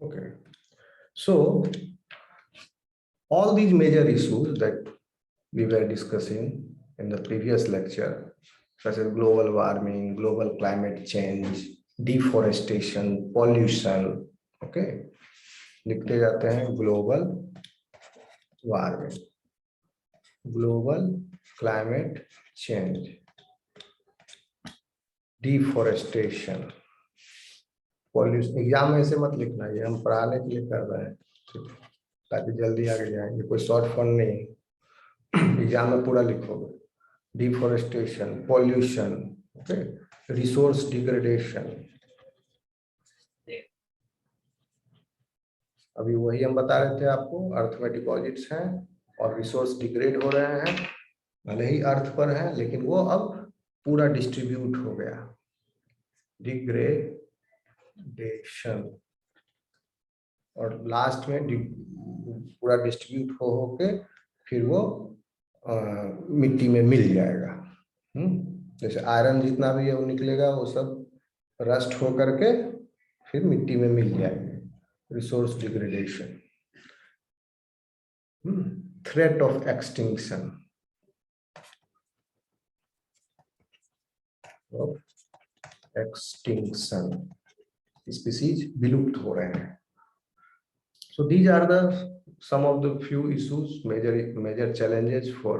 Okay, so all these major issues that we were discussing in the previous lecture, such as global warming, global climate change, deforestation, pollution, okay, लिखते जाते हैं global warming, global climate change, deforestation, pollution. Exam में ऐसे मत लिखना, ये हम पढ़ाने के लिए कर रहे हैं, ठीक है, ताकि जल्दी आगे जाएंगे। कोई शॉर्ट फॉर्म नहीं, एग्जाम में पूरा लिखोगे। Deforestation, pollution, okay, resource degradation. अभी वही हम बता रहे थे आपको, अर्थ में डिपॉजिट्स हैं और रिसोर्स डिग्रेड हो रहे हैं, भले ही अर्थ पर है लेकिन वो अब पूरा डिस्ट्रीब्यूट हो गया, डिग्रेडेशन, और लास्ट में पूरा डिस्ट्रीब्यूट हो होके फिर वो मिट्टी में मिल जाएगा। जैसे आयरन जितना भी है वो निकलेगा, वो सब रस्ट हो करके फिर मिट्टी में मिल जाएंगे। Resource degradation, threat of extinction, species विलुप्त हो रहे हैं। So these are some of the few issues, major challenges for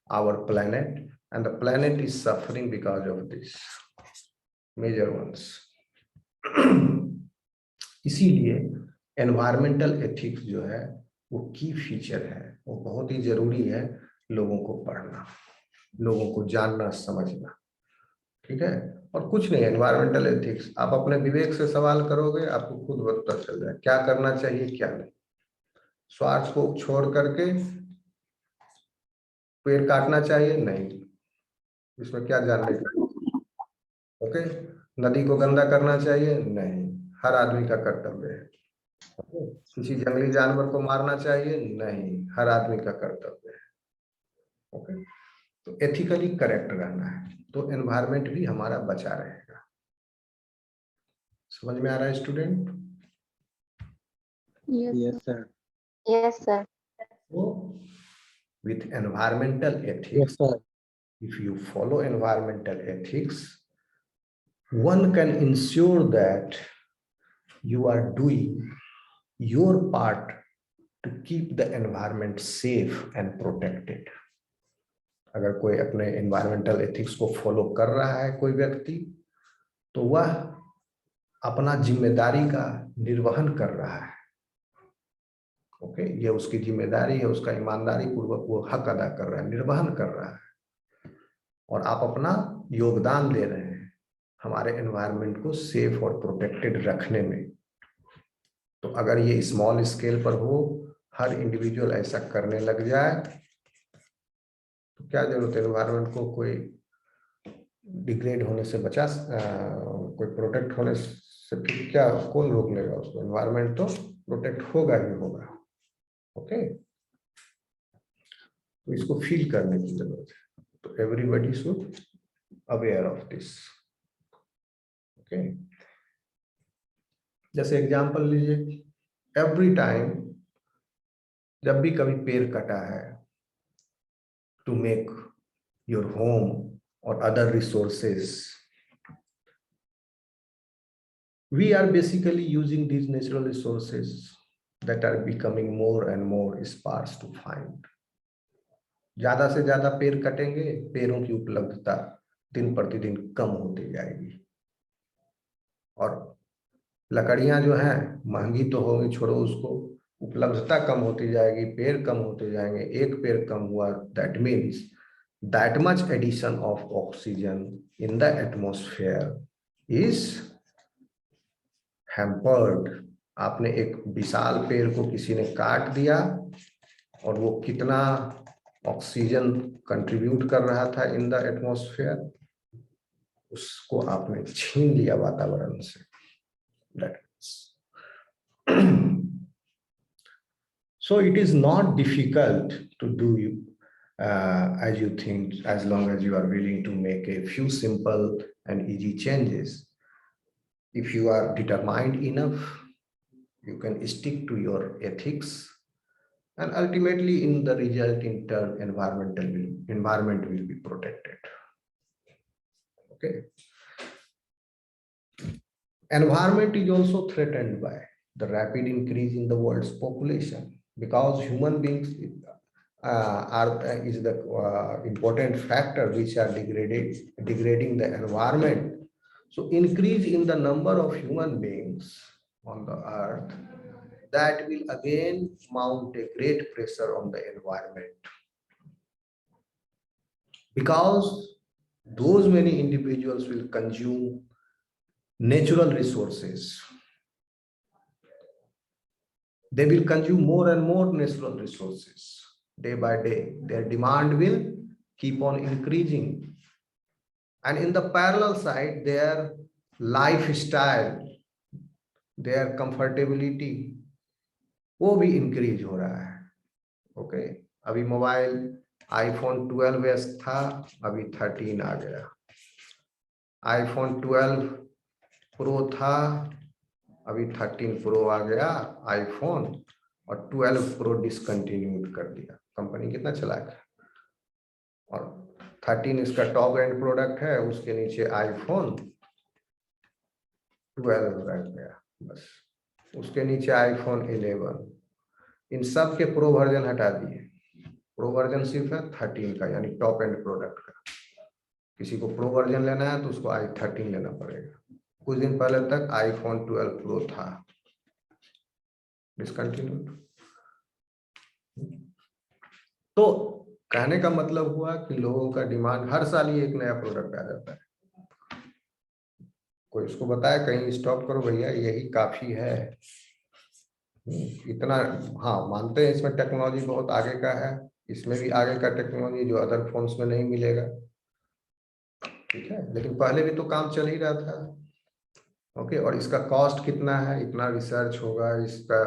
our planet, and the planet is suffering because of this, major ones. इसीलिए एनवायरमेंटल एथिक्स जो है वो की feature है, वो बहुत ही जरूरी है लोगों को पढ़ना, लोगों को जानना समझना, ठीक है। और कुछ नहीं, एनवायरमेंटल एथिक्स आप अपने विवेक से सवाल करोगे, आपको खुद पता चल जाए क्या करना चाहिए क्या नहीं। स्वार्थ को छोड़ करके पेड़ काटना चाहिए नहीं, इसमें क्या जानने का, ओके। नदी को गंदा करना चाहिए नहीं, हर आदमी का कर्तव्य है। किसी जंगली जानवर को मारना चाहिए नहीं, हर आदमी का कर्तव्य है, ओके। तो एथिकली करेक्ट रहना है, तो एनवायरमेंट भी हमारा बचा रहेगा। समझ में आ रहा है student? Yes, sir. Yes, sir. So, with environmental ethics, Yes, sir. if you follow environmental ethics, one can ensure that you are doing your part to keep the environment safe and protected. अगर कोई अपने environmental ethics को follow कर रहा है कोई व्यक्ति, तो वह अपना जिम्मेदारी का निर्वहन कर रहा है, ओके। ये उसकी जिम्मेदारी है, उसका ईमानदारी पूर्वक वो हक अदा कर रहा है, निर्वहन कर रहा है, और आप अपना योगदान दे रहे हैं हमारे एनवायरनमेंट को सेफ और प्रोटेक्टेड रखने में। तो अगर ये स्मॉल स्केल पर हो, हर इंडिविजुअल ऐसा करने लग जाए, तो क्या जरूरत है एनवायरनमेंट को कोई डिग्रेड होने से बचा, कोई प्रोटेक्ट होने से फिर क्या, कौन रोक लेगा उसको? एनवायरनमेंट तो प्रोटेक्ट होगा ही होगा, ओके। तो इसको फील करने की जरूरत है, तो everybody should aware of this, okay. जैसे एग्जांपल लीजिए, एवरी टाइम जब भी कभी पेड़ कटा है टू मेक योर होम और other resources, we are basically using these natural resources that are becoming more and more sparse to find. ज्यादा से ज्यादा पेड़ कटेंगे, पेड़ों की उपलब्धता दिन प्रतिदिन कम होती जाएगी, और लकड़ियां जो हैं महंगी तो होगी, छोड़ो उसको, उपलब्धता कम होती जाएगी, पेड़ कम होते जाएंगे। एक पेड़ कम हुआ, that means that much addition of oxygen in the atmosphere is hampered. आपने एक विशाल पेड़ को किसी ने काट दिया, और वो कितना ऑक्सीजन कंट्रीब्यूट कर रहा था इन द एटमॉस्फेयर, उसको आपने छीन लिया वातावरण से। So it is not difficult to do as you think, as long as you are willing to make a few simple and easy changes. If you are determined enough, you can stick to your ethics, and ultimately in the result in turn environment will be protected. Okay. Environment is also threatened by the rapid increase in the world's population, because human beings is the important factor which are degrading the environment. So increase in the number of human beings on the earth, that will again mount a great pressure on the environment, because those many individuals will consume natural resources. They will consume more and more natural resources day by day. Their demand will keep on increasing. And in the parallel side, their lifestyle, their comfortability, वो भी increase हो रहा है. Okay, अभी mobile iPhone 12s था, अभी 13 आ गया. iPhone 12 Pro था, अभी 13 Pro आ गया iPhone, और 12 Pro डिसकंटिन्यूड कर दिया. कंपनी कितना चालाक है. और 13 इसका टॉप एंड प्रोडक्ट है, उसके नीचे iPhone 12 रख गया बस. उसके नीचे iPhone 11. इन सब के प्रो वर्जन हटा दिए. प्रो वर्जन सिर्फ है 13 का, यानी टॉप एंड प्रोडक्ट का. किसी को प्रो वर्जन लेना है तो उसको i13 लेना पड़ेगा. कुछ दिन पहले तक iPhone 12 Pro था, डिसकंटिन्यूड. तो कहने का मतलब हुआ कि लोगों का डिमांड, हर साल ही एक नया प्रोडक्ट आ जाता है. कोई इसको बताया कहीं स्टॉप करो भैया, यही काफी है, इतना. हाँ, मानते हैं इसमें टेक्नोलॉजी बहुत आगे का है, इसमें भी आगे का टेक्नोलॉजी जो अदर फोन्स में नहीं मिलेगा. ठीक है, लेकिन पहले भी तो काम चल ही रहा था. ओके, और इसका कॉस्ट कितना है, इतना रिसर्च होगा, इसका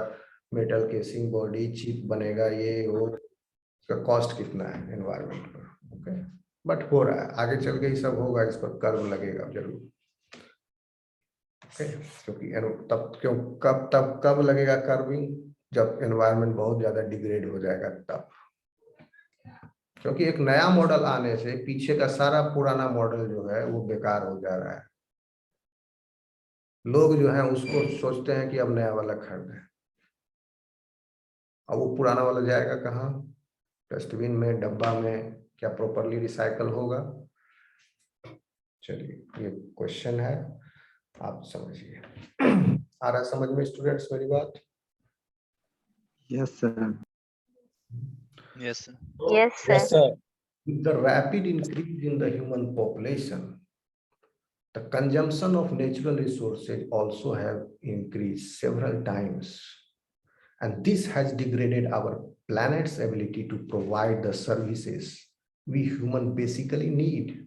मेटल केसिंग बॉडी चिप बनेगा, ये वो, इसका कॉस्ट कितना है एनवायरमेंट पर. ओके, बट हो रहा है, आगे चल के ही सब होगा, इस पर कर्व लगेगा जरूर. क्योंकि कब लगेगा कर्विंग, जब एनवायरनमेंट बहुत ज्यादा डिग्रेड हो जाएगा तब. क्योंकि एक नया मॉडल आने से पीछे का सारा पुराना मॉडल जो है वो बेकार हो जा रहा है. लोग जो है उसको सोचते हैं कि अब नया वाला खरीदें, अब वो पुराना वाला जाएगा कहाँ, डस्टबिन में, डब्बा में, क्या प्रॉपरली रिसाइकल होगा. चलिए, ये क्वेश्चन है, आप समझिए. आ रहा समझ में स्टूडेंट्स मेरी बात? Yes sir. Yes, sir. Yes, sir. Yes, sir. With the rapid increase in the human population, the consumption of natural resources also have increased several times, and this has degraded our planet's ability to provide the services we human basically need.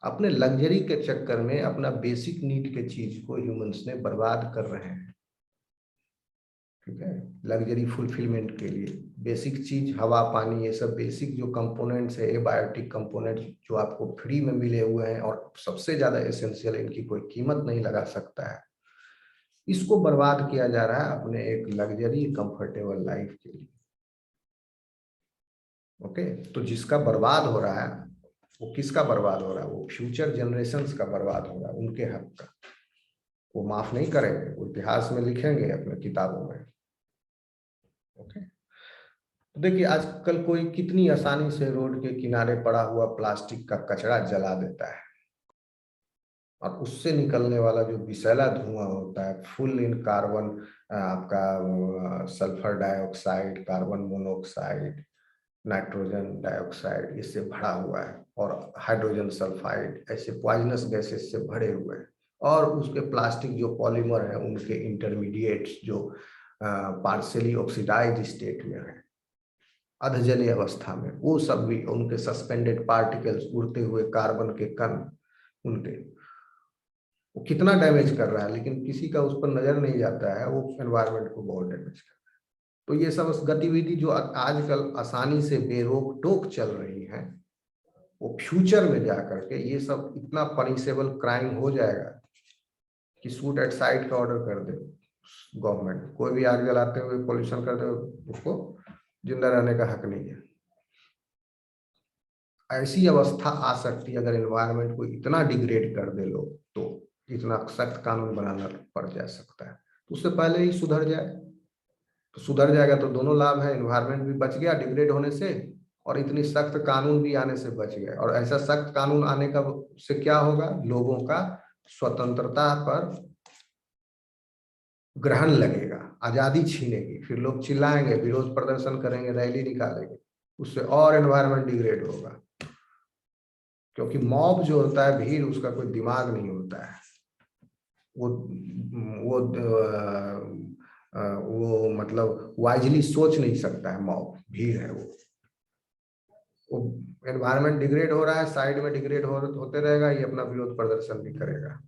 अपने luxury के चक्कर में अपना basic need के चीज को humans ने बर्बाद कर रहे हैं. ठीक है, लग्जरी फुलफिलमेंट के लिए बेसिक चीज, हवा, पानी, ये सब बेसिक जो कंपोनेंट्स है, एबायोटिक कंपोनेंट्स जो आपको फ्री में मिले हुए हैं और सबसे ज्यादा एसेंशियल, इनकी कोई कीमत नहीं लगा सकता है, इसको बर्बाद किया जा रहा है अपने एक लग्जरी कंफर्टेबल लाइफ के लिए. ओके, तो जिसका बर्बाद हो रहा है वो किसका बर्बाद हो रहा है, वो फ्यूचर जनरेशंस का बर्बाद हो रहा है, उनके हक का. वो माफ नहीं करेंगे, वो इतिहास में लिखेंगे अपने किताबों में. ओके, तो देखिए आजकल कोई कितनी आसानी से रोड के किनारे पड़ा हुआ प्लास्टिक का कचरा जला देता है, और उससे निकलने वाला जो विषैला धुआं होता है, फुल इन कार्बन, आपका sulphur dioxide, carbon monoxide, nitrogen dioxide, इससे भरा हुआ है, और हाइड्रोजन सल्फाइड, ऐसे पॉइजनस गैसेस से भरे हुए हैं. और उसके प्लास्टिक जो पॉलीमर है, उनके इंटरमीडिएट्स जो पार्शियली ऑक्सीडाइज्ड स्टेट में है, अधजलीय अवस्था में, वो सब भी, उनके सस्पेंडेड पार्टिकल्स, उड़ते हुए कार्बन के कण, उनके वो कितना डैमेज कर रहा है, लेकिन किसी का उस पर नजर नहीं जाता है, वो एनवायरनमेंट को बहुत डैमेज कर रहा है. तो ये सब गतिविधि जो आजकल आसानी से बेरोक टोक चल रही है, वो फ्यूचर में जाकर के ये सब इतना पनिशेबल क्राइम हो जाएगा कि शूट एट साइट का ऑर्डर कर दे, गवर्नमेंट। कोई भी आग जलाते हुए पोल्यूशन करते हुए उसको जिंदा रहने का हक नहीं है। ऐसी अवस्था आ सकती है अगर एनवायरनमेंट को इतना डिग्रेड कर दे लोग, तो इतना सख्त कानून बनाना पड़ जा सकता है। तो उससे पहले ही सुधर जाए, तो सुधर जाएगा तो दोनों लाभ है, एनवायरनमेंट भी बच गया डिग्रेड होने से और इतनी सख्त कानून भी आने से बच गए। और ऐसा सख्त कानून आने का से क्या होगा, लोगों का स्वतंत्रता पर ग्रहण लगेगा, आजादी छीनेगी, फिर लोग चिल्लाएंगे, विरोध प्रदर्शन करेंगे, रैली निकालेंगे, उससे और एनवायरनमेंट डिग्रेड होगा। क्योंकि मॉब जो होता है, भीड़, उसका कोई दिमाग नहीं होता है। वो वो मतलब वाइजली सोच नहीं सकता है, मॉब, भीड़ है वो एनवायरनमेंट डिग्रेड हो रहा है, साइड में डिग्रेड होते रहेगा, ये अपना विरोध प्रदर्शन भी करेगा,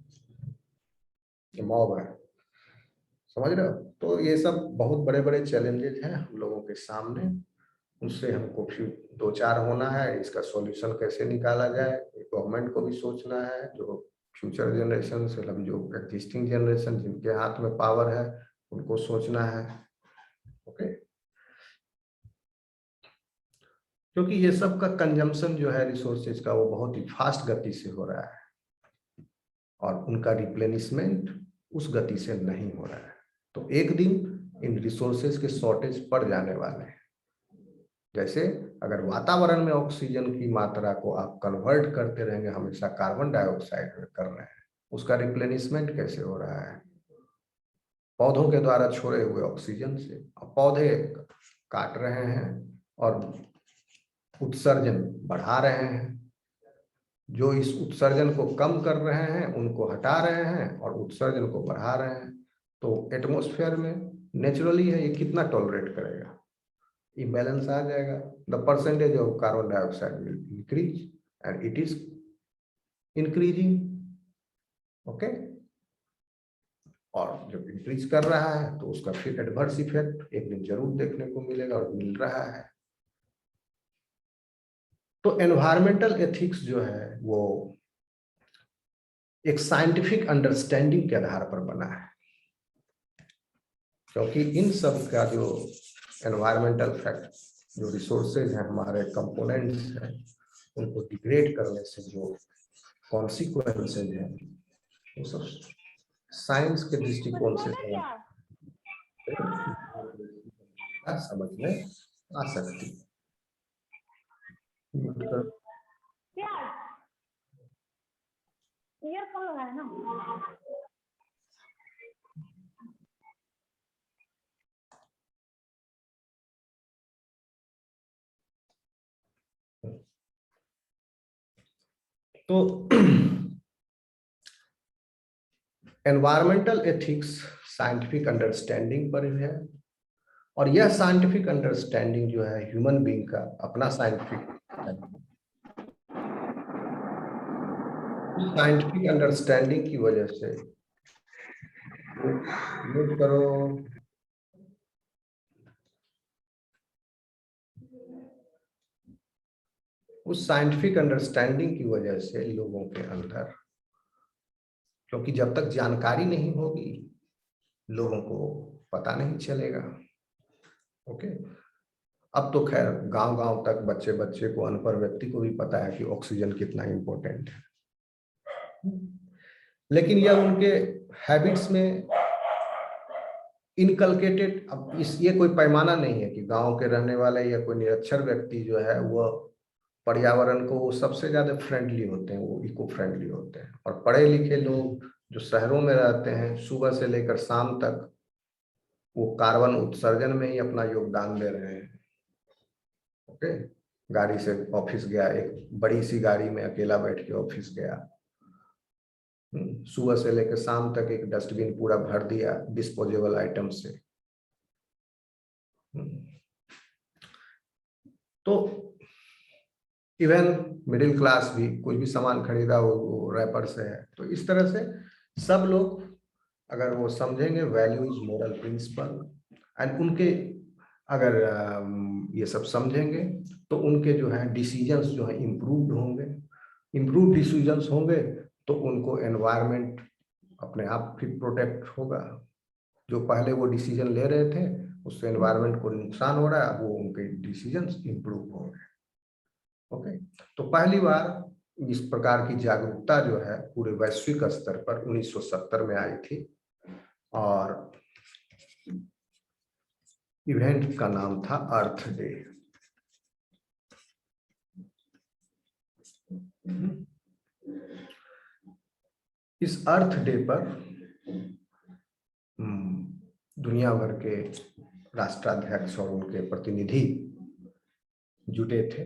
ये मॉब है। समझ रहे हो? तो ये सब बहुत बड़े बड़े चैलेंजेस हैं हम लोगों के सामने, उससे हमको फिर दो चार होना है, इसका सॉल्यूशन कैसे निकाला जाए, गवर्नमेंट को भी सोचना है, जो फ्यूचर जनरेशन से, मतलब जो एग्जिस्टिंग जनरेशन जिनके हाथ में पावर है उनको सोचना है। ओके, क्योंकि ये सब का कंजम्पशन जो है रिसोर्सेज का, वो बहुत ही फास्ट गति से हो रहा है और उनका रिप्लेनिशमेंट उस गति से नहीं हो रहा है। तो एक दिन इन रिसोर्सेज के शॉर्टेज पड़ जाने वाले हैं। जैसे अगर वातावरण में ऑक्सीजन की मात्रा को आप कन्वर्ट करते रहेंगे, हमेशा कार्बन डाइऑक्साइड में कर रहे हैं, उसका रिप्लेनिशमेंट कैसे हो रहा है? पौधों के द्वारा छोड़े हुए ऑक्सीजन से। अब पौधे काट रहे हैं और उत्सर्जन बढ़ा रहे हैं, जो इस उत्सर्जन को कम कर रहे हैं उनको हटा रहे हैं और उत्सर्जन को बढ़ा रहे हैं। तो एटमॉस्फेयर में नेचुरली है, ये कितना टॉलरेट करेगा? इम्बैलेंस आ जाएगा। The percentage of carbon dioxide will increase and it is increasing. Okay, और जब इंक्रीज कर रहा है तो उसका फिर एडवर्स इफेक्ट एक दिन जरूर देखने को मिलेगा और मिल रहा है। तो एनवायरमेंटल एथिक्स जो है वो एक साइंटिफिक अंडरस्टैंडिंग के आधार पर बना है, क्योंकि इन सब का जो एनवायरमेंटल फैक्ट, जो रिसोर्सेज हैं, हमारे कंपोनेंट्स हैं, उनको डिग्रेड करने से जो कॉन्सिक्वेंसेज हैं, वो सब साइंस के दृष्टिकोण से समझ में आ सकती है। ईयरफोन लगाया ना। तो एनवायरमेंटल एथिक्स साइंटिफिक अंडरस्टैंडिंग पर है, और यह साइंटिफिक अंडरस्टैंडिंग जो है ह्यूमन बीइंग का अपना साइंटिफिक अंडरस्टैंडिंग की वजह से, नोट करो, उस साइंटिफिक अंडरस्टैंडिंग की वजह से लोगों के अंदर, क्योंकि जब तक जानकारी नहीं होगी लोगों को पता नहीं चलेगा। ओके, अब तो खैर गांव गांव तक बच्चे बच्चे को, अनपढ़ व्यक्ति को भी पता है कि ऑक्सीजन कितना इंपॉर्टेंट है, लेकिन यह उनके हैबिट्स में इनकलकेटेड। अब ये कोई पैमाना नहीं है कि गांव के रहने वाले या कोई निरक्षर व्यक्ति जो है वह पर्यावरण को, वो सबसे ज्यादा फ्रेंडली होते हैं, वो इको फ्रेंडली होते हैं। और पढ़े लिखे लोग जो शहरों में रहते हैं, सुबह से लेकर शाम तक वो कार्बन उत्सर्जन में ही अपना योगदान दे रहे हैं। ओके, गाड़ी से ऑफिस गया, एक बड़ी सी गाड़ी में अकेला बैठ के ऑफिस गया, सुबह से लेकर शाम तक एक डस्टबिन पूरा भर दिया डिस्पोजेबल आइटम से। तो इवन मिडिल क्लास भी कोई भी सामान खरीदा वो रैपर से है। तो इस तरह से सब लोग अगर वो समझेंगे वैल्यूज, मोरल प्रिंसिपल, एंड उनके अगर ये सब समझेंगे तो उनके जो है डिसीजंस जो है इम्प्रूव्ड होंगे। इम्प्रूव डिसीजंस होंगे तो उनको एनवायरनमेंट अपने आप फिर प्रोटेक्ट होगा। जो पहले वो डिसीजन ले रहे थे उससे एनवायरनमेंट को नुकसान हो रहा है, अब वो उनके डिसीजन इंप्रूव हो गए। ओके, तो पहली बार इस प्रकार की जागरूकता जो है पूरे वैश्विक स्तर पर 1970 में आई थी, और इवेंट का नाम था अर्थ डे। इस अर्थ डे पर दुनिया भर के राष्ट्राध्यक्ष और उनके प्रतिनिधि जुटे थे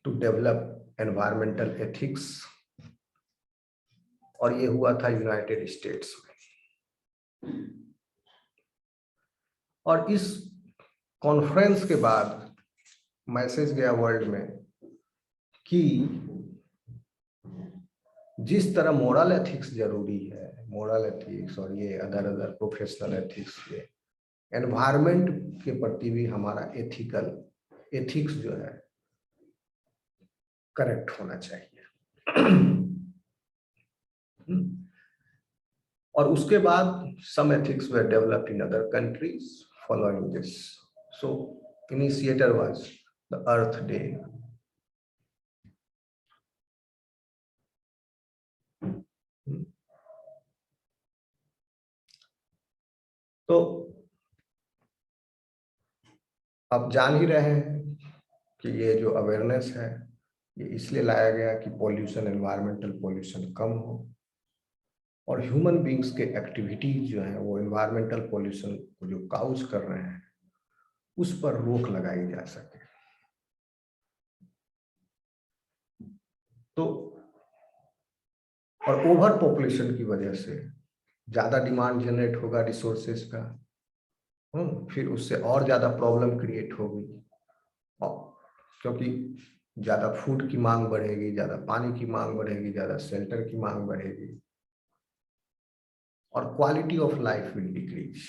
टू डेवलप एनवायरमेंटल एथिक्स, और ये हुआ था यूनाइटेड स्टेट्स में। और इस कॉन्फ्रेंस के बाद मैसेज गया वर्ल्ड में कि जिस तरह मोरल एथिक्स जरूरी है, मोरल एथिक्स और ये अदर प्रोफेशनल एथिक्स, ये एनवायरमेंट के प्रति भी हमारा एथिक्स जो है करेक्ट होना चाहिए। और उसके बाद some ethics were developed in other countries following this. So initiator was the Earth Day. तो आप जान ही रहे हैं कि ये जो अवेयरनेस है ये इसलिए लाया गया कि पॉल्यूशन, एनवायरमेंटल पॉल्यूशन कम हो, और ह्यूमन बींग्स के एक्टिविटीज जो है वो एनवायरमेंटल पॉल्यूशन को जो काउज कर रहे हैं उस पर रोक लगाई जा सके। तो और ओवर पॉपुलेशन की वजह से ज्यादा डिमांड जनरेट होगा रिसोर्सेज का, फिर उससे और ज्यादा प्रॉब्लम क्रिएट होगी, क्योंकि ज्यादा फूड की मांग बढ़ेगी, ज्यादा पानी की मांग बढ़ेगी, ज्यादा शेल्टर की मांग बढ़ेगी, और quality of life will decrease.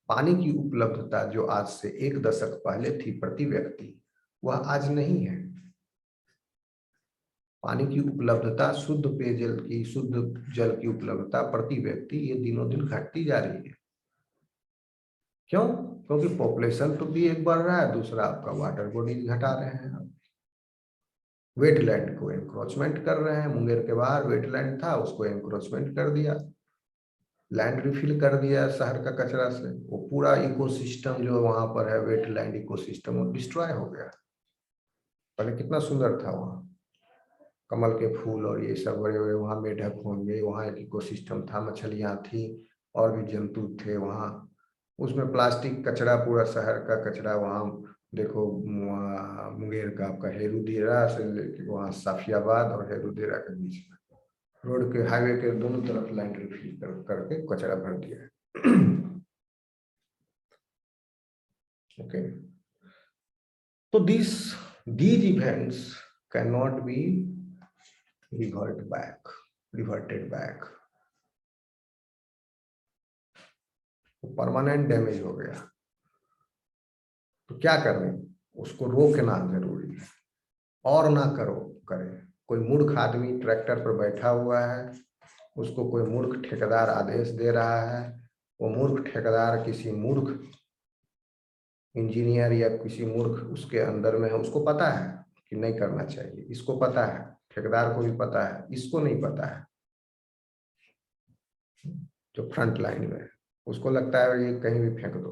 पानी की उपलब्धता जो आज से 1 दशक पहले थी प्रति व्यक्ति, वह आज नहीं है। पानी की उपलब्धता, शुद्ध पेयजल की, शुद्ध जल की उपलब्धता प्रति व्यक्ति ये दिनों दिन घटती जा रही है। क्यों? क्योंकि पॉपुलेशन तो भी एक बढ़ रहा है, दूसरा आपका वाटर बॉडीज घटा रहे हैं, वेटलैंड को एनक्रोचमेंट कर रहे हैं। मुंगेर के बाहर वेटलैंड था, उसको एनक्रोचमेंट कर दिया, लैंड रिफिल कर दिया शहर का कचरा से, वो पूरा इकोसिस्टम जो वहां पर है, वेटलैंड इकोसिस्टम, वो डिस्ट्रॉय हो गया। पहले कितना सुंदर था वहाँ, कमल के फूल और ये सब बड़े बड़े वहाँ मेढक होंगे, वहाँ एक इकोसिस्टम था, मछलियाँ थी और भी जंतु थे वहाँ। उसमें प्लास्टिक कचरा, पूरा शहर का कचरा, वहाँ देखो मुंगेर का आपका हेरुदेरा से लेके वहाँ साफियाबाद और हेरुदेरा के बीच में रोड के, हाईवे के दोनों तरफ लैंड रिफिल करके कचरा भर दिया है। ओके, तो these events cannot be reverted back। Permanent damage हो गया, तो क्या करें? उसको रोकना जरूरी है, और ना करे। कोई मूर्ख आदमी ट्रैक्टर पर बैठा हुआ है, उसको कोई मूर्ख ठेकेदार आदेश दे रहा है, वो मूर्ख ठेकेदार किसी मूर्ख इंजीनियर या किसी मूर्ख उसके अंदर में है, उसको पता है कि नहीं करना चाहिए, इसको पता है, ठेकेदार को भी पता है, इसको नहीं पता है। जो फ्रंट लाइन में है उसको लगता है ये कहीं भी फेंक दो।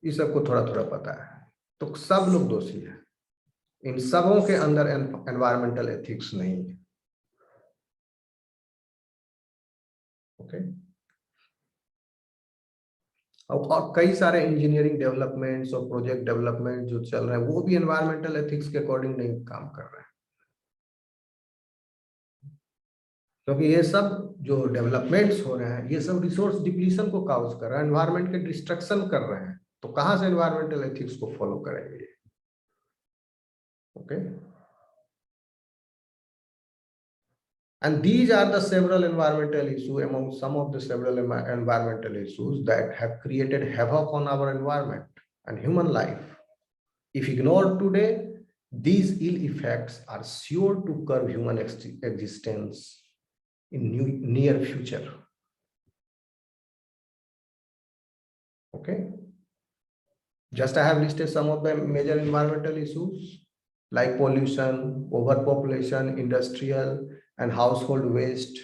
इस सबको थोड़ा थोड़ा पता है, तो सब लोग दोषी है। इन सबों के अंदर एनवायरमेंटल एथिक्स नहीं है। ओके, और कई सारे इंजीनियरिंग डेवलपमेंट्स और प्रोजेक्ट डेवलपमेंट जो चल रहे हैं वो भी एनवायरमेंटल एथिक्स के अकॉर्डिंग नहीं काम कर रहे हैं, क्योंकि ये सब जो डेवलपमेंट्स हो रहे हैं ये सब रिसोर्स डिप्लीशन को काउज कर रहे हैं, एनवायरमेंट के डिस्ट्रक्शन कर रहे हैं, तो कहां से एनवायरमेंटल एथिक्स को फॉलो करेंगे? Okay, and these are the several environmental issues, among some of the several environmental issues that have created havoc on our environment and human life. If ignored today, these ill effects are sure to curb human existence in near future. Okay, just I have listed some of the major environmental issues like pollution, overpopulation, industrial and household waste,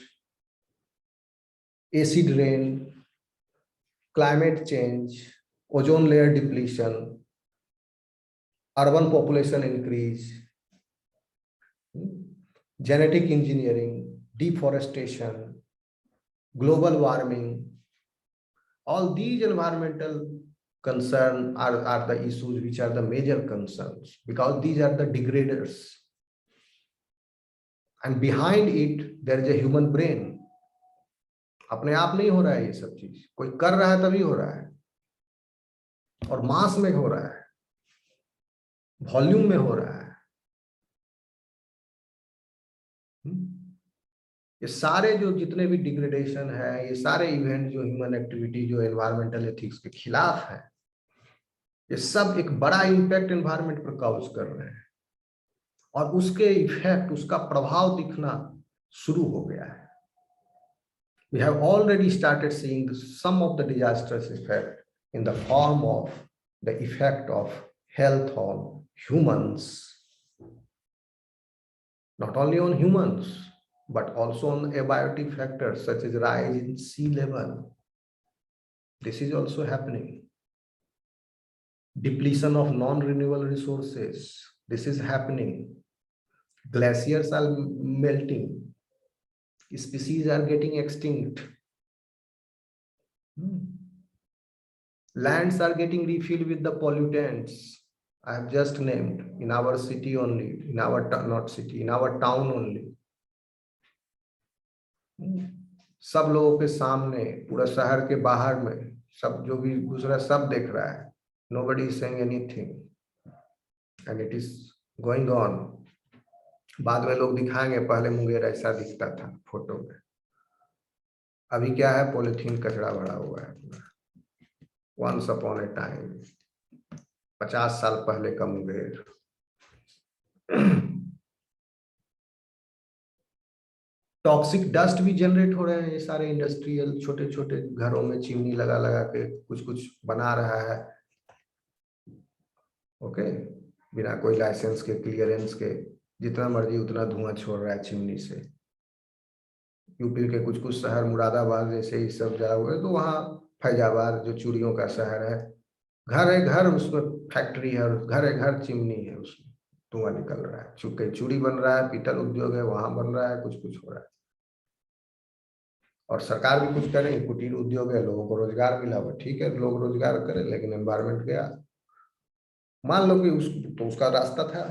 acid rain, climate change, ozone layer depletion, urban population increase, genetic engineering, deforestation, global warming. All these environmental concerns are the issues which are the major concerns, because these are the degraders. And behind it, there is a human brain. अपने आप नहीं हो रहा है ये सब चीज, कोई कर रहा है तभी हो रहा है, और मास में हो रहा है, वॉल्यूम में हो रहा है। ये सारे जो जितने भी डिग्रेडेशन है, ये सारे इवेंट जो ह्यूमन एक्टिविटी जो एनवायरमेंटल एथिक्स के खिलाफ है, ये सब एक बड़ा इम्पैक्ट एनवायरमेंट पर कॉज कर रहे हैं, और उसके इफेक्ट, उसका प्रभाव दिखना शुरू हो गया है। We have already started seeing some of the disastrous effect in the form of the effect of health on humans, not only on humans, but also on abiotic factors such as rise in sea level. This is also happening. Depletion of non-renewable resources. This is happening. Glaciers are melting. Species are getting extinct. Lands are getting refilled with the pollutants I have just named in our city only, in our not city, in our town only. सब लोगों के सामने, पूरा शहर के बाहर में, सब जो भी दूसरा सब देख रहा है. Nobody is saying anything, and it is going on. बाद में लोग दिखाएंगे पहले मुंगेर ऐसा दिखता था फोटो में, अभी क्या है, पॉलिथीन कचरा भरा हुआ है पूरा. Once upon a time, 50 साल पहले का मुंगेर. टॉक्सिक डस्ट भी जनरेट हो रहे हैं, ये सारे इंडस्ट्रियल छोटे छोटे घरों में चिमनी लगा लगा के कुछ कुछ बना रहा है. ओके, बिना कोई लाइसेंस के, क्लियरेंस के, जितना मर्जी उतना धुआं छोड़ रहा है चिमनी से. यूपी के कुछ कुछ शहर, मुरादाबाद जैसे ही सब जा हुए, तो वहाँ फैजाबाद जो चूड़ियों का शहर है, घर है घर, उसमें फैक्ट्री है, और घर है घर चिमनी है, उसमें धुआं निकल रहा है. चूंकि चूड़ी बन रहा है, पीतल उद्योग है, वहां बन रहा है, कुछ कुछ हो रहा है. और सरकार भी कुछ करे, कुटीर उद्योग है, लोगों को रोजगार मिला हुआ, ठीक है, लोग रोजगार करें, लेकिन एनवायरमेंट गया. मान लो कि तो उसका रास्ता था,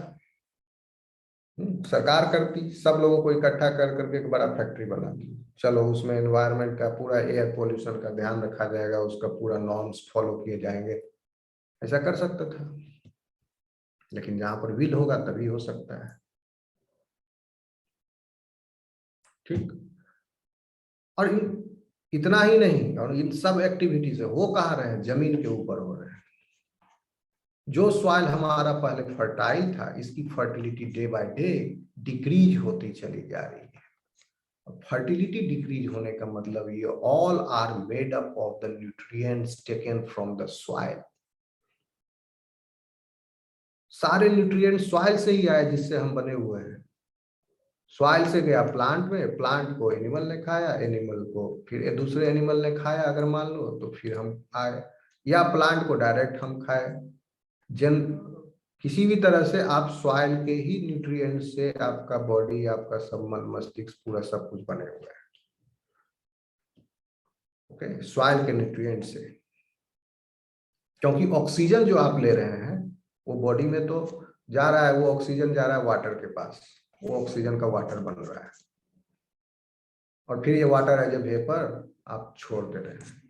सरकार करती, सब लोगों को इकट्ठा कर करके एक बड़ा फैक्ट्री बना दी, चलो उसमें एनवायरमेंट का पूरा एयर पोल्यूशन का ध्यान रखा जाएगा, उसका पूरा नॉर्म्स फॉलो किए जाएंगे, ऐसा कर सकता था. लेकिन जहां पर विल होगा तभी हो सकता है. ठीक, और इतना ही नहीं, और इन सब एक्टिविटी से हो कहाँ रहे हैं, जमीन के ऊपर हो रहे हैं. जो सॉइल हमारा पहले फर्टाइल था, इसकी fertility day by day decrease होती चली जा रही है. फर्टिलिटी डिक्रीज होने का मतलब ये all are made up of the nutrients taken from the soil. सारे न्यूट्रिएंट सॉइल से ही आए जिससे हम बने हुए हैं. सॉइल से गया प्लांट में, प्लांट को एनिमल ने खाया, एनिमल को फिर दूसरे एनिमल ने खाया अगर मान लो, तो फिर हम आए, या प्लांट को डायरेक्ट हम खाए. किसी भी तरह से आप सॉइल के ही न्यूट्रिएंट से आपका बॉडी, आपका सब मन मस्तिष्क पूरा सब कुछ बने हुए हैं. ओके, सॉइल के न्यूट्रिएंट से, क्योंकि ऑक्सीजन जो आप ले रहे हैं वो बॉडी में तो जा रहा है, वो ऑक्सीजन जा रहा है वाटर के पास, वो ऑक्सीजन का वाटर बन रहा है, और फिर ये वाटर एज ए वेपर आप छोड़ दे रहे हैं.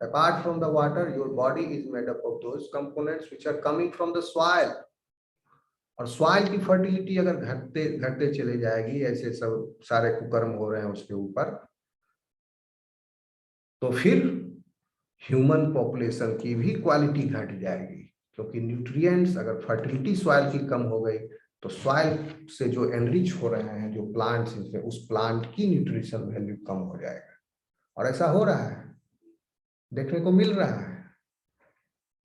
Apart from the water, your body is made up of those components which are coming from the soil. और सॉइल की फर्टिलिटी अगर घटते घटते चले जाएगी, ऐसे सब सारे कुकर्म हो रहे हैं उसके ऊपर, तो फिर ह्यूमन पॉपुलेशन की भी क्वालिटी घट जाएगी. क्योंकि न्यूट्रिएंट्स, अगर फर्टिलिटी सॉइल की कम हो गई, तो सॉइल से जो एनरिच हो रहे हैं जो प्लांट्स, इसमें उस प्लांट की न्यूट्रिशन वैल्यू कम हो जाएगा। और ऐसा हो रहा है, देखने को मिल रहा है।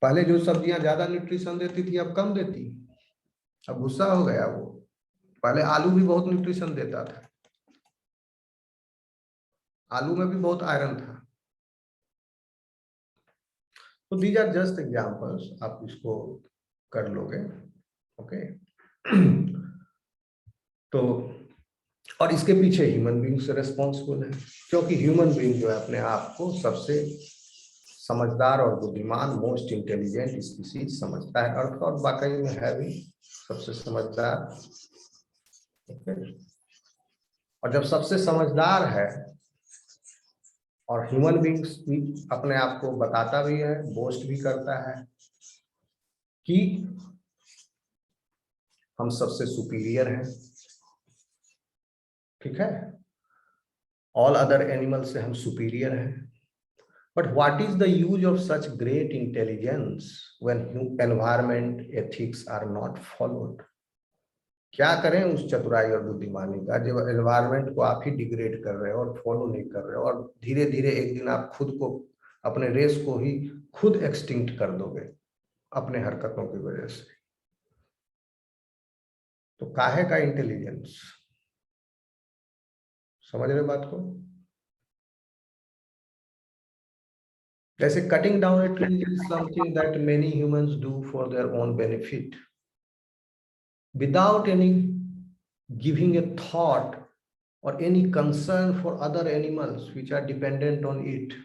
पहले जो सब्जियां ज्यादा न्यूट्रिशन देती थी अब कम देती, अब गुस्सा हो गया वो। पहले आलू भी बहुत न्यूट्रिशन देता था, आलू में भी बहुत आयरन था। तो दीज आर जस्ट एग्जांपल्स, आप इसको कर लोगे। ओके तो और इसके पीछे ह्यूमन बीइंग से रिस्पॉन्सिबल है, क्योंकि ह्यूमन बीइंग जो है अपने आप को सबसे समझदार और बुद्धिमान, मोस्ट इंटेलिजेंट स्पीसीज समझता है अर्थ, और वाकई में है भी सबसे समझदार। ओके, और जब सबसे समझदार है और ह्यूमन बीइंग्स भी अपने आप को बताता भी है, बोस्ट भी करता है कि हम सबसे सुपीरियर हैं, ठीक है, ऑल अदर एनिमल से हम सुपीरियर हैं। But what is the use of such great intelligence when environment ethics are not followed? क्या करें उस चतुराई और बुद्धिमानी का जब एनवायरमेंट को आप ही डिग्रेड कर रहे हो और फॉलो नहीं कर रहे हो, और धीरे धीरे एक दिन आप खुद को, अपने रेस को ही खुद एक्सटिंक्ट कर दोगे अपने हरकतों की वजह से। तो काहे का इंटेलिजेंस? समझ रहे बात को? जैसे cutting down a tree is something that many humans do for their own benefit without any giving a thought or any concern for other animals which are dependent on it.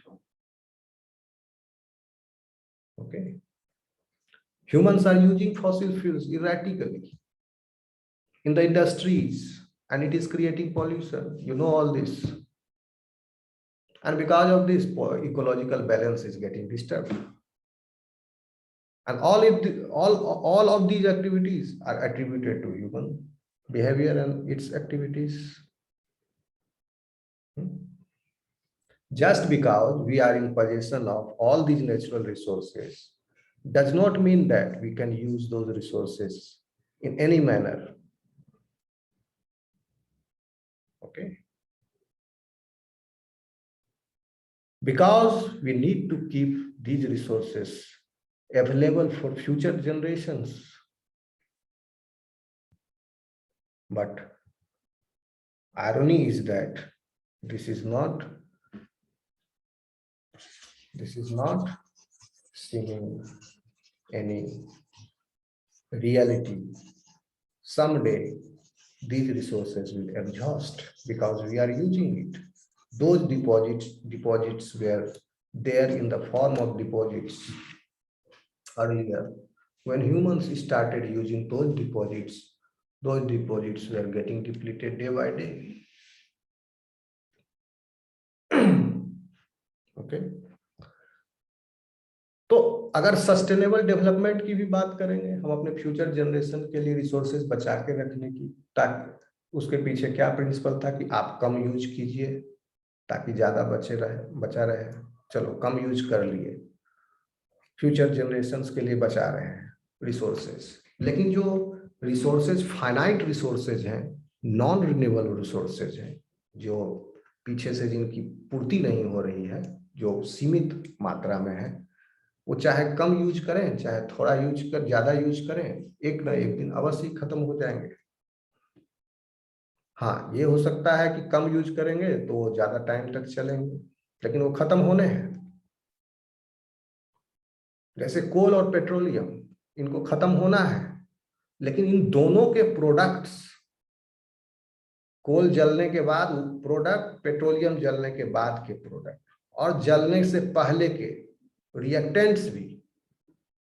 Okay, humans are using fossil fuels erratically in the industries and it is creating pollution, you know all this, and because of this ecological balance is getting disturbed, and all of these activities are attributed to human behavior and its activities. Just because we are in possession of all these natural resources does not mean that we can use those resources in any manner. Okay, because we need to keep these resources available for future generations. But irony is that this is not seeming any reality. Someday these resources will exhaust because we are using it. Those deposits were there in the form of deposits earlier. When humans started using those deposits were getting depleted day by day. Okay, तो अगर sustainable development की भी बात करेंगे, हम अपने future generation के लिए रिसोर्सेज बचा के रखने की, ताकि उसके पीछे क्या प्रिंसिपल था कि आप कम यूज कीजिए ताकि ज्यादा बचा रहे। चलो कम यूज कर लिए, फ्यूचर जनरेशंस के लिए बचा रहे हैं रिसोर्सेज, लेकिन जो रिसोर्सेज फाइनाइट रिसोर्सेज हैं, नॉन रिन्यूएबल रिसोर्सेज हैं, जो पीछे से जिनकी पूर्ति नहीं हो रही है, जो सीमित मात्रा में है, वो चाहे कम यूज करें चाहे थोड़ा यूज कर ज्यादा यूज करें, एक ना एक दिन अवश्य खत्म हो जाएंगे। हाँ, ये हो सकता है कि कम यूज करेंगे तो वो ज्यादा टाइम तक चलेंगे, लेकिन वो खत्म होने हैं। जैसे कोल और पेट्रोलियम, इनको खत्म होना है, लेकिन इन दोनों के प्रोडक्ट्स, कोल जलने के बाद प्रोडक्ट, पेट्रोलियम जलने के बाद के प्रोडक्ट, और जलने से पहले के रिएक्टेंट्स भी,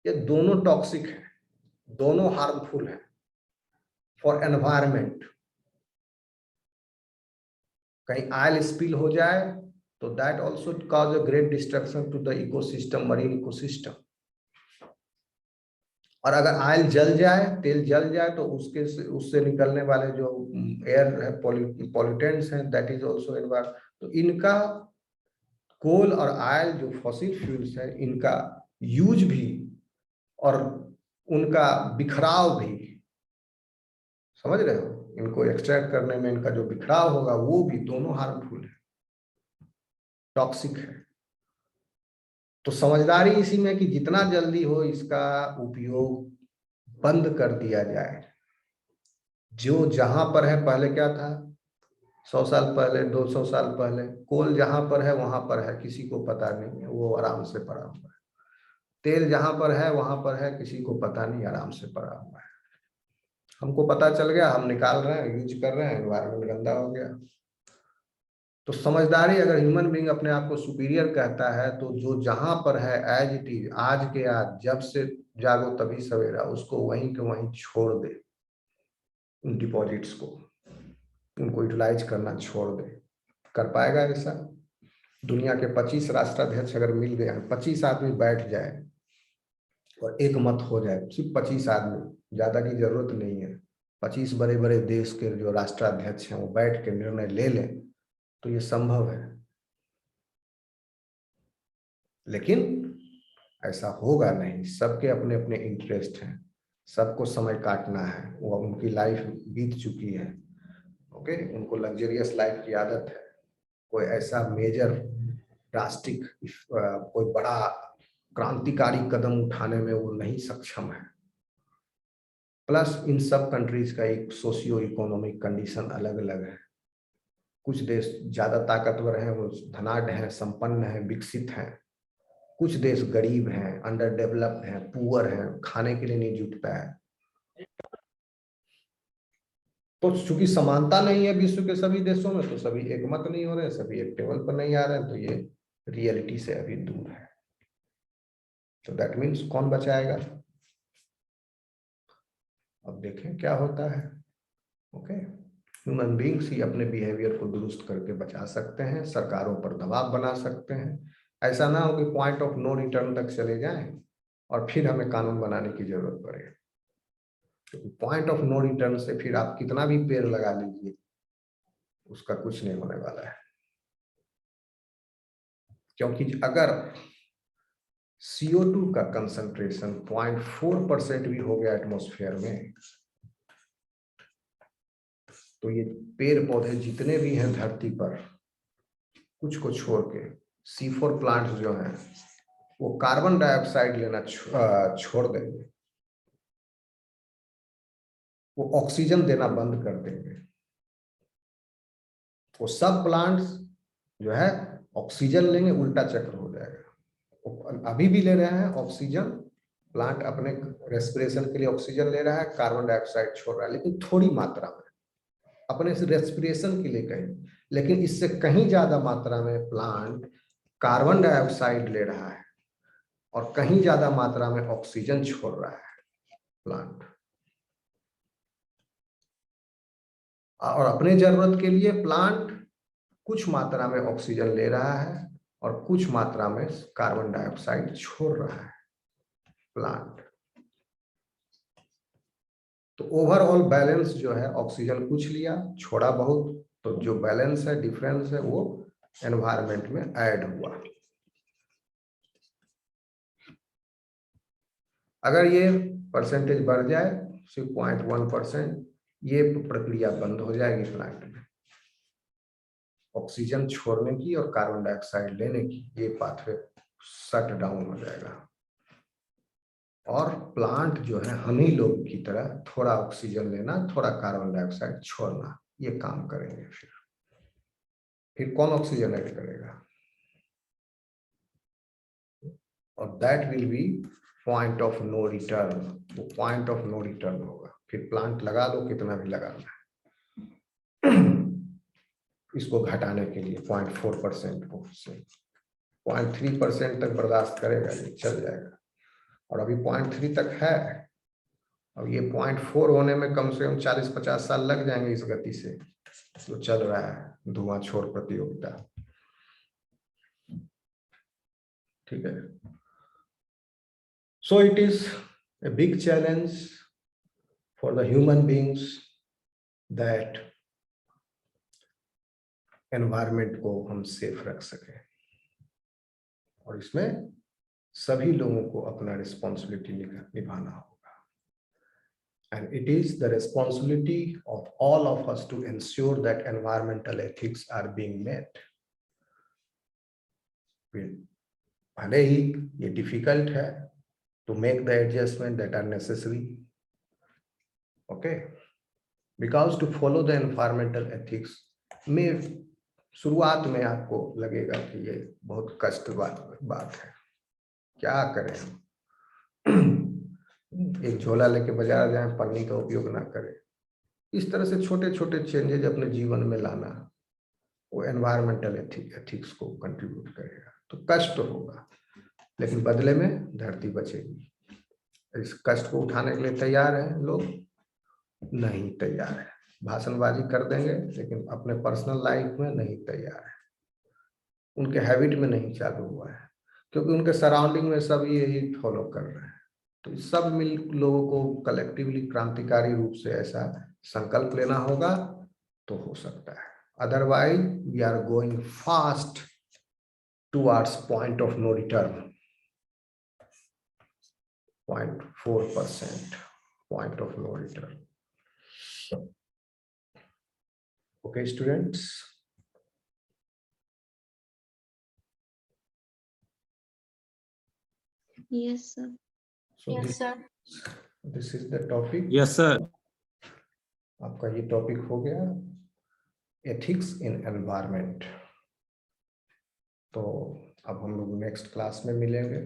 ये दोनों टॉक्सिक हैं, दोनों हार्मफुल हैं फॉर एनवायरमेंट। कहीं ऑयल स्पिल हो जाए तो that also cause a great destruction to the ecosystem, marine ecosystem. और अगर ऑयल जल जाए, तेल जल जाए, तो उससे निकलने वाले जो एयर है, पॉल्यूटेंट्स हैं, दैट इज आल्सो एनवायरमेंट। तो इनका, कोल और ऑयल जो फॉसिल फ्यूल्स है, इनका यूज भी और उनका बिखराव भी समझ रहे हो, इनको एक्सट्रैक्ट करने में इनका जो बिखराव होगा वो भी दोनों हार्मफुल है, टॉक्सिक है। तो समझदारी इसी में कि जितना जल्दी हो इसका उपयोग बंद कर दिया जाए। जो जहां पर है, पहले क्या था, 100 साल पहले, 200 साल पहले, कोल जहां पर है वहां पर है, किसी को पता नहीं है, वो आराम से पड़ा हुआ है। तेल जहां पर है वहां पर है, किसी को पता नहीं, आराम से पड़ा हुआ है। हमको पता चल गया, हम निकाल रहे हैं, यूज कर रहे हैं, एनवायरमेंट गंदा हो गया। तो समझदारी, अगर ह्यूमन बीइंग अपने आप को सुपीरियर कहता है, तो जो जहां पर है एज इट इज, आज के आज, जब से जागो तभी सवेरा, उसको वहीं के वहीं छोड़ दे। उन डिपॉजिट्स को, उनको यूटिलाइज करना छोड़ दे। कर पाएगा ऐसा? दुनिया के 25 राष्ट्राध्यक्ष अगर मिल गए, 25 आदमी बैठ जाए और एक मत हो जाए, सिर्फ 25 आदमी, ज्यादा की जरूरत नहीं है, 25 बड़े बड़े देश के जो राष्ट्राध्यक्ष हैं वो बैठ के निर्णय ले लें, तो ये संभव है। लेकिन ऐसा होगा नहीं, सबके अपने अपने इंटरेस्ट हैं, सबको समय काटना है, वो उनकी लाइफ बीत चुकी है। ओके, उनको लग्जरियस लाइफ की आदत है। कोई ऐसा मेजर ड्रास्टिक कोई बड़ा क्रांतिकारी कदम उठाने में वो नहीं सक्षम है। प्लस इन सब कंट्रीज का एक सोशियो इकोनॉमिक कंडीशन अलग अलग है। कुछ देश ज्यादा ताकतवर हैं, वो धनाढ़ हैं, संपन्न हैं, विकसित हैं। कुछ देश गरीब हैं, अंडर डेवलप्ड हैं, पुअर हैं, खाने के लिए नहीं जुटता है। तो चूंकि समानता नहीं है विश्व के सभी देशों में, तो सभी एक मत नहीं हो रहे, सभी एक टेबल पर नहीं आ रहे हैं, तो ये रियलिटी से अभी दूर है। तो दैट मीन्स कौन बचाएगा? अब देखें क्या होता है। ओके, ह्यूमन बींग्स ही अपने बिहेवियर को दुरुस्त करके बचा सकते हैं, सरकारों पर दबाव बना सकते हैं। ऐसा ना हो कि पॉइंट ऑफ नो रिटर्न तक चले जाएं और फिर हमें कानून बनाने की जरूरत पड़े। क्योंकि पॉइंट ऑफ नो रिटर्न से फिर आप कितना भी पेड़ लगा लीजिए, उसका कुछ नहीं होने वाला है। क्योंकि अगर CO2 का कंसंट्रेशन 0.4% भी हो गया एटमॉस्फेयर में, तो ये पेड़ पौधे जितने भी हैं धरती पर, कुछ को छोड़ के, C4 प्लांट्स जो हैं, वो कार्बन डाइऑक्साइड लेना छोड़ देंगे, वो ऑक्सीजन देना बंद कर देंगे। वो सब प्लांट्स जो है ऑक्सीजन लेंगे, उल्टा चक्र हो जाएगा। अभी भी ले रहे हैं ऑक्सीजन, प्लांट अपने रेस्पिरेशन के लिए ऑक्सीजन ले रहा है, कार्बन डाइऑक्साइड छोड़ रहा है, लेकिन थोड़ी मात्रा में, अपने से रेस्पिरेशन के लिए कहीं। लेकिन इससे कहीं ज्यादा मात्रा में प्लांट कार्बन डाइऑक्साइड ले रहा है और कहीं ज्यादा मात्रा में ऑक्सीजन छोड़ रहा है प्लांट। और अपने जरूरत के लिए प्लांट कुछ मात्रा में ऑक्सीजन ले रहा है और कुछ मात्रा में कार्बन डाइऑक्साइड छोड़ रहा है प्लांट। तो ओवरऑल बैलेंस जो है, ऑक्सीजन कुछ लिया, छोड़ा बहुत, तो जो बैलेंस है, डिफरेंस है, वो एनवायरनमेंट में ऐड हुआ। अगर ये परसेंटेज बढ़ जाए, सिर्फ 0.1%, ये प्रक्रिया बंद हो जाएगी प्लांट में, ऑक्सीजन छोड़ने की और कार्बन डाइऑक्साइड लेने की, ये पाथवे शट डाउन हो जाएगा। और प्लांट जो है हम ही लोग की तरह थोड़ा ऑक्सीजन लेना, थोड़ा कार्बन डाइऑक्साइड छोड़ना, ये काम करेंगे। फिर कौन ऑक्सीजन ऐड करेगा? और that will be point of no return. वो पॉइंट ऑफ नो रिटर्न होगा। फिर प्लांट लगा दो कितना भी लगाना है, इसको घटाने के लिए 0.4% को से 0.3% तक बर्दाश्त करेगा, ये चल जाएगा। और अभी 0.3 तक है, अब ये 0.4 होने में कम से कम 40-50 साल लग जाएंगे इस गति से जो चल रहा है धुआं छोड़ प्रतियोगिता। ठीक है। So it is a big challenge for the human beings that environment को हम सेफ रख सकें। और इसमें सभी लोगों को अपना रिस्पॉन्सिबिलिटी निभाना होगा। And it is the responsibility of all of us to ensure that environmental ethics are being met. भले ही ये डिफिकल्ट है to make the adjustment that are necessary. Okay, because to follow the environmental ethics में शुरुआत में आपको लगेगा कि ये बहुत कष्ट बात है, क्या करें हम, एक झोला लेके बाजार जाएं, पन्नी का उपयोग ना करें। इस तरह से छोटे छोटे चेंजेज अपने जीवन में लाना, वो एनवायरमेंटल एथिक्स को कंट्रीब्यूट करेगा। तो कष्ट होगा, लेकिन बदले में धरती बचेगी। इस कष्ट को उठाने के लिए तैयार हैं लोग? नहीं तैयार है। भाषणबाजी कर देंगे, लेकिन अपने पर्सनल लाइफ में नहीं तैयार है, उनके हैबिट में नहीं चालू हुआ है, क्योंकि उनके सराउंडिंग में सब यही फॉलो कर रहे हैं। तो सब मिल लोगों को कलेक्टिवली क्रांतिकारी रूप से ऐसा संकल्प लेना होगा तो हो सकता है। Otherwise we are going fast towards point of no return, 0.4% point of no return. Okay, students. Yes, sir. So Yes, this, sir. this is the topic. Yes, sir. आपका ये टॉपिक हो गया, एथिक्स इन एनवायरमेंट। तो अब हम लोग next class में मिलेंगे।